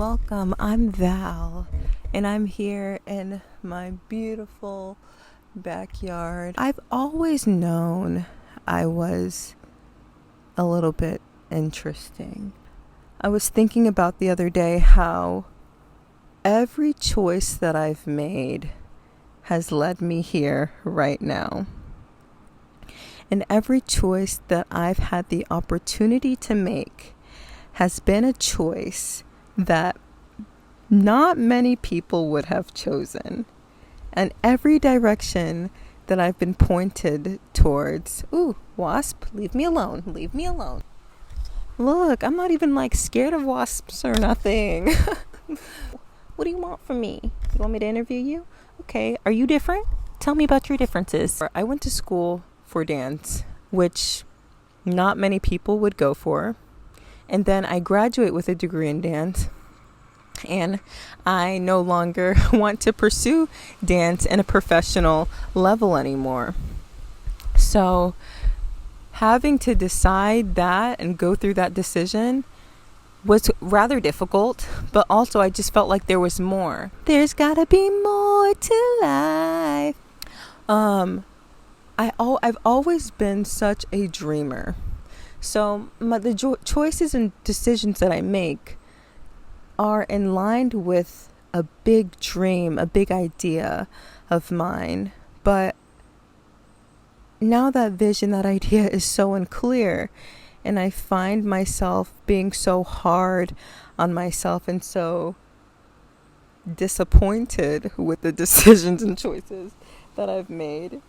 welcome. I'm Val, and I'm here in my beautiful backyard. I've always known I was a little bit interesting. I was thinking about the other day how every choice that I've made has led me here right now. And every choice that I've had the opportunity to make has been a choice that not many people would have chosen. And every direction that I've been pointed towards, ooh, wasp, leave me alone, leave me alone. Look, I'm not even scared of wasps or nothing. What do you want from me? You want me to interview you? Okay, are you different? Tell me about your differences. I went to school for dance, which not many people would go for. And then I graduate with a degree in dance. And I no longer want to pursue dance in a professional level anymore. So having to decide that and go through that decision was rather difficult, but also I just felt like there was more. There's gotta be more to life. I've always been such a dreamer. So the choices and decisions that I make are in line with a big dream, a big idea of mine. But now that vision, that idea is so unclear, and I find myself being so hard on myself and so disappointed with the decisions and choices that I've made.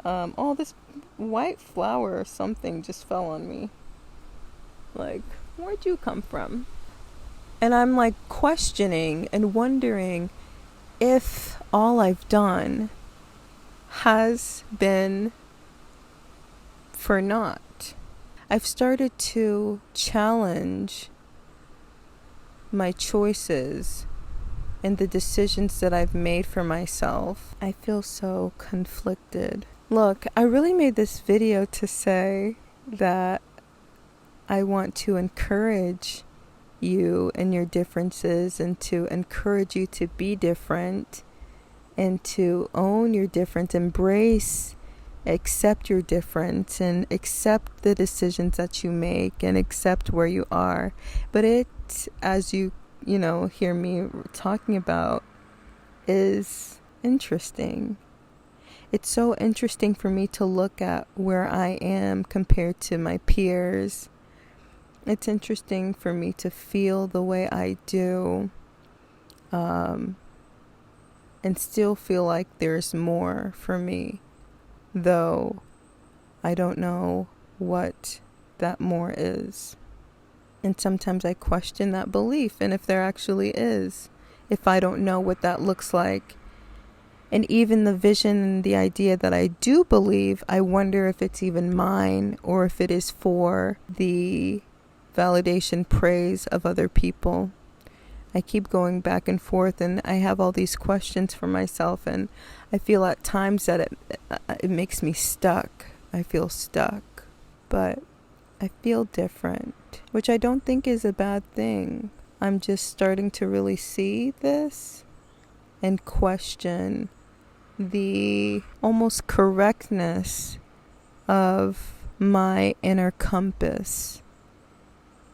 This white flower or something just fell on me. Where'd you come from? And I'm questioning and wondering if all I've done has been for naught. I've started to challenge my choices and the decisions that I've made for myself. I feel so conflicted. Look, I really made this video to say that I want to encourage you and your differences, and to encourage you to be different and to own your difference, accept your difference, and accept the decisions that you make and accept where you are. But it, as you hear me talking about, is interesting. It's so interesting for me to look at where I am compared to my peers. It's interesting for me to feel the way I do, and still feel like there's more for me, though I don't know what that more is. And sometimes I question that belief, and if there actually is, if I don't know what that looks like. And even the vision and the idea that I do believe, I wonder if it's even mine, or if it is for the validation, praise of other people. I keep going back and forth, and I have all these questions for myself, and I feel at times that it makes me stuck. I feel stuck, but I feel different, which I don't think is a bad thing. I'm just starting to really see this and question the almost correctness of my inner compass.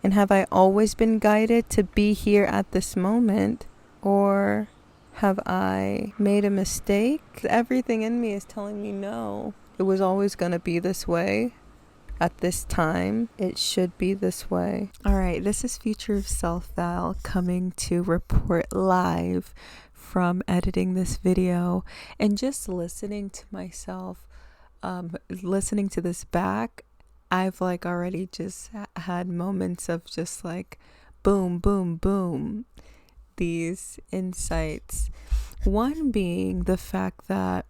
And have I always been guided to be here at this moment? Or have I made a mistake? Everything in me is telling me no. It was always going to be this way. At this time, it should be this way. Alright, this is Future Self Val coming to report live from editing this video and just listening to myself, listening to this back. I've already just had moments of just boom, boom, boom, these insights. One being the fact that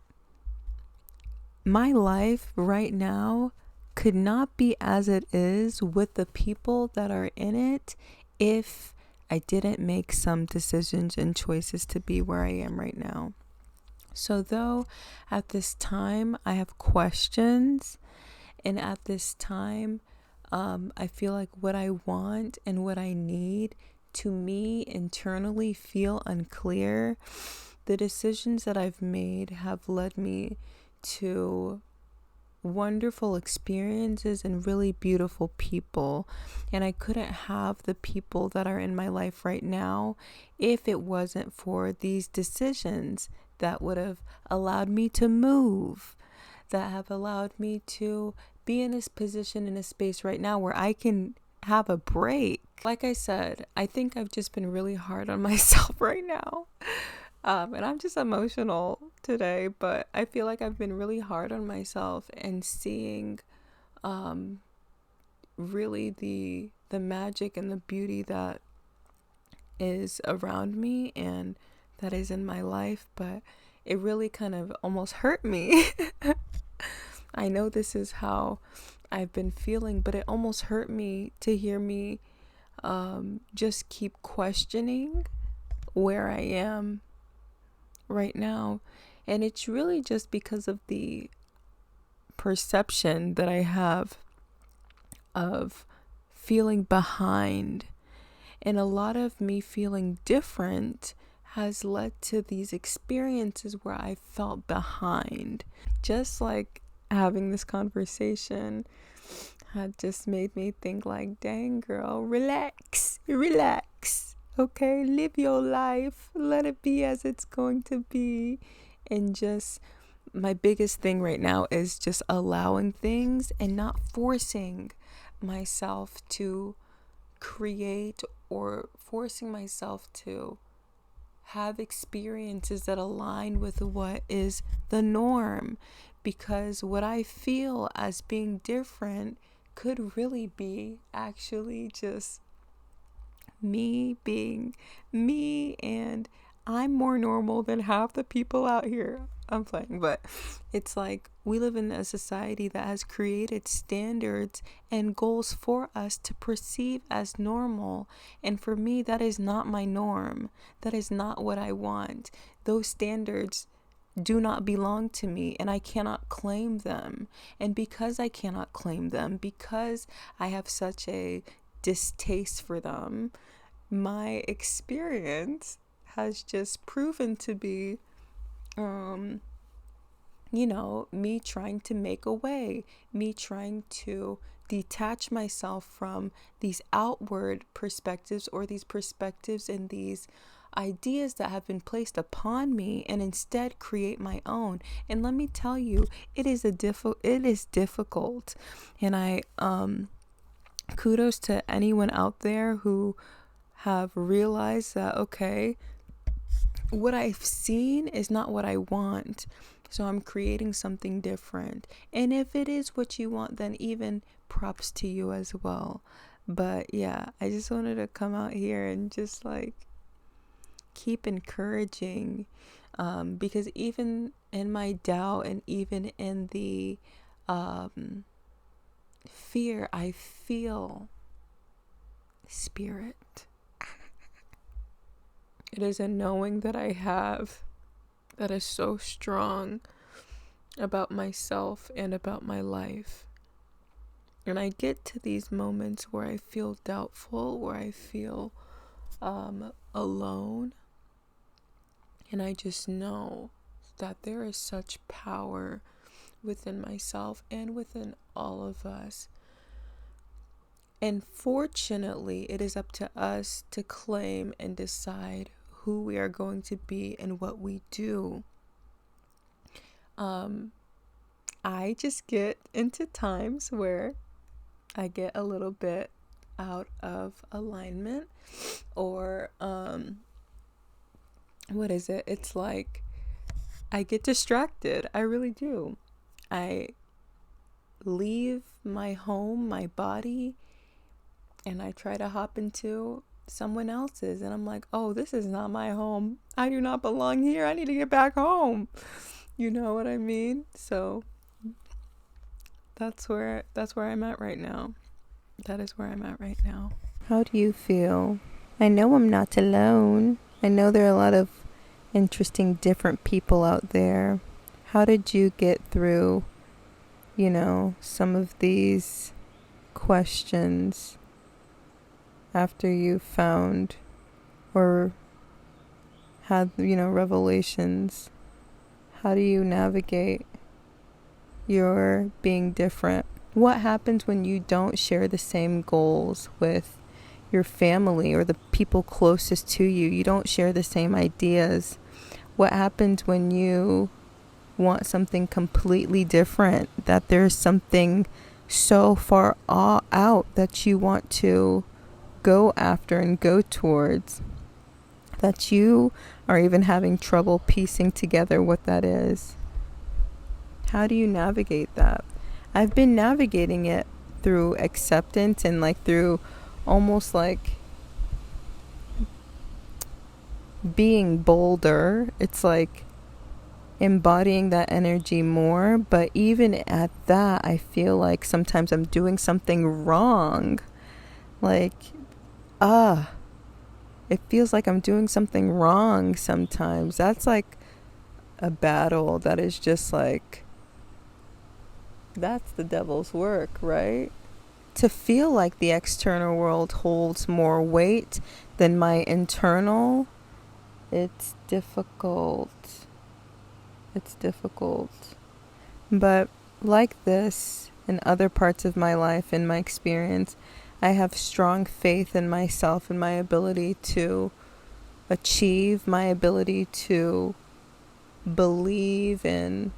my life right now could not be as it is with the people that are in it if I didn't make some decisions and choices to be where I am right now. So though at this time I have questions, and at this time I feel like what I want and what I need to me internally feel unclear, the decisions that I've made have led me to wonderful experiences and really beautiful people. And I couldn't have the people that are in my life right now if it wasn't for these decisions that would have allowed me to move, that have allowed me to be in this position, in a space right now where I can have a break. Like I said, I think I've just been really hard on myself right now. And I'm just emotional today, but I feel like I've been really hard on myself and seeing really the magic and the beauty that is around me and that is in my life, but it really kind of almost hurt me. I know this is how I've been feeling, but it almost hurt me to hear me just keep questioning where I am right now. And it's really just because of the perception that I have of feeling behind. And a lot of me feeling different has led to these experiences where I felt behind. Just like having this conversation had just made me think like, dang girl, relax. Okay, live your life. Let it be as it's going to be. And just my biggest thing right now is just allowing things and not forcing myself to create or forcing myself to have experiences that align with what is the norm. Because what I feel as being different could really be actually just me being me, and I'm more normal than half the people out here. I'm playing, but it's like we live in a society that has created standards and goals for us to perceive as normal. And for me, that is not my norm. That is not what I want. Those standards do not belong to me, and I cannot claim them. And because I cannot claim them, because I have such a distaste for them, my experience has just proven to be me trying to make a way, me trying to detach myself from these outward perspectives or these perspectives and these ideas that have been placed upon me, and instead create my own. And let me tell you, it is difficult. And I kudos to anyone out there who have realized that, okay, what I've seen is not what I want. So I'm creating something different. And if it is what you want, then even props to you as well. But yeah, I just wanted to come out here and just like keep encouraging, because even in my doubt and even in the fear, I feel spirit. It is a knowing that I have that is so strong about myself and about my life. And I get to these moments where I feel doubtful, where I feel alone. And I just know that there is such power within myself and within all of us. And fortunately, it is up to us to claim and decide who we are going to be and what we do. I just get into times where I get a little bit out of alignment, or it's like I get distracted. I really do. I leave my home, my body, and I try to hop into someone else's, and I'm like, oh, this is not my home. I do not belong here. I need to get back home. You know what I mean? So that's where I'm at right now. That is where I'm at right now. How do you feel? I know I'm not alone. I know there are a lot of interesting, different people out there. How did you get through, some of these questions? after you found or had, revelations? How do you navigate your being different? What happens when you don't share the same goals with your family or the people closest to you? You don't share the same ideas. What happens when you want something completely different, that there's something so far out that you want to go after and go towards, that you are even having trouble piecing together what that is? How do you navigate that? I've been navigating it through acceptance and through almost being bolder. It's embodying that energy more. But even at that, I feel like sometimes I'm doing something wrong. It feels like I'm doing something wrong sometimes. That's a battle that is just that's the devil's work, right? To feel like the external world holds more weight than my internal, it's difficult. It's difficult. But like this, in other parts of my life, in my experience, I have strong faith in myself and my ability to achieve, my ability to believe in,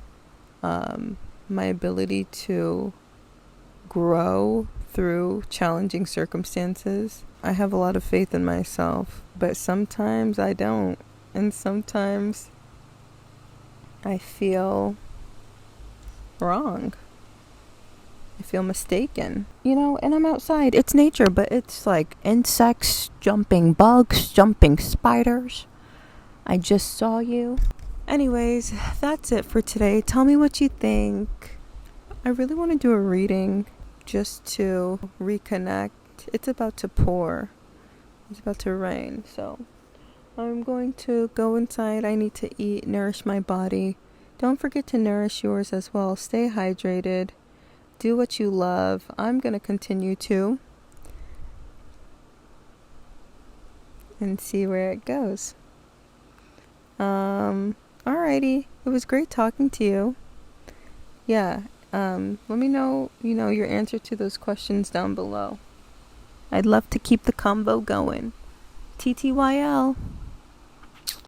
my ability to grow through challenging circumstances. I have a lot of faith in myself, but sometimes I don't. And sometimes I feel wrong. I feel mistaken. And I'm outside. It's nature, but it's insects, jumping bugs, jumping spiders. I just saw you. Anyways, that's it for today. Tell me what you think. I really want to do a reading just to reconnect. It's about to pour. It's about to rain. So I'm going to go inside. I need to eat, nourish my body. Don't forget to nourish yours as well. Stay hydrated. Do what you love. I'm going to continue to. And see where it goes. Alrighty. It was great talking to you. Yeah. Let me know, your answer to those questions down below. I'd love to keep the convo going. TTYL.